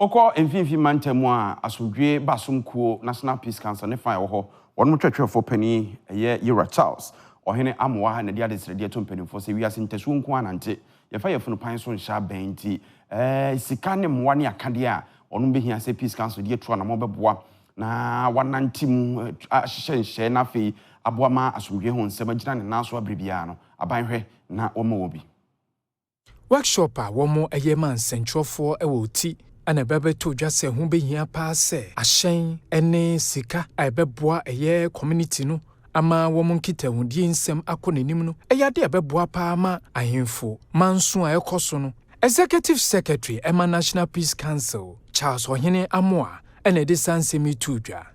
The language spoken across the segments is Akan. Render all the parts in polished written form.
Oko mfimfi mantemu a asodwe basumkuo National Peace Council ne fa ho wonu twetwefo pani ye Yura Charles ohene amoa ha na dia desrede to mpanimfo se wiase ntesu nko anante ye fa yefunu pan so nsha benti sika ne moa ne akade a onu behia se Peace Council die to na mo beboa na wanantim ahyehyehye na fe aboa ma asodwe ho nsema gina ne naso abribia no abanhwe na wo ma obi workshop a wo mo eyema nsentwofo ewoti ana bebe to dwase ho behia pa se ahyen ene sika ebeboa eye community no ama wo mo nkitahudie nsem akonanim no eyade ebeboa pa ama ahemfo manso a ekoso no executive secretary Emma National Peace Council Charles Ohene Amoa ene de sansemi tudwa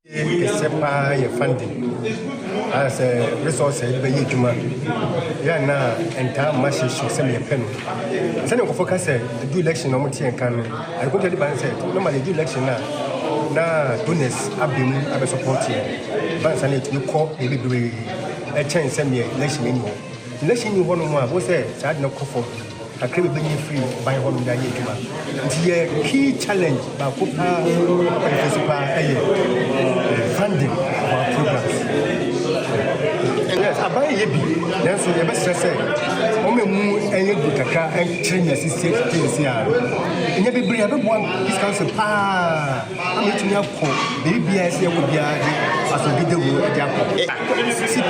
sepa ye funding as a resource be yeduma ya na entire machine system ye pen se ne ko focus do election no mtie kan I go tell the ban say normally do election na donors abem abe support ye ban say to call e be a chance say election ni ho no mo a bo say sad no ko for akre be nyi free ban ho no da ye djuma the key challenge ba ko pa funding of our programs. Yes, abai yebi. Then so the best say, mu enye butaka and train your system things here. Enye bebre abebo Peace Council pa. Ametumi akọ baby I say wo bia asogide wo e akọ. Si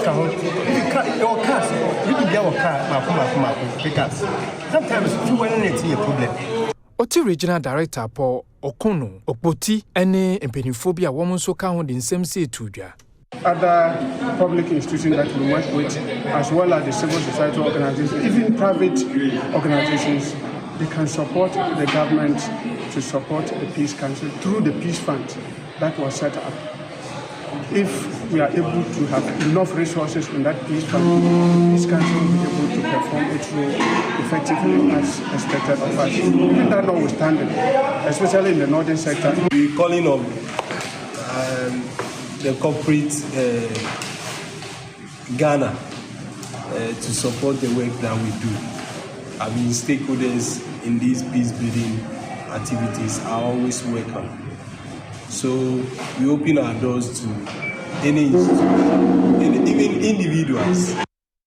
ka ho. Your cars, you be your car, ma pickups. Sometimes you want it a problem. Oti regional director Paul Okono Opoti ene empeniphobia woman so ka ho de nsem se tudwa. Other public institutions that we work with, as well as the civil society organizations, even private organizations, they can support the government to support the Peace Council through the Peace Fund that was set up. If we are able to have enough resources in that Peace Fund, Peace Council will be able to perform its role effectively as expected of us. Even that notwithstanding, especially in the northern sector. We're calling on the corporate Ghana to support the work that we do. I mean, stakeholders in these peace building activities are always welcome. So we open our doors to any institution, even individuals.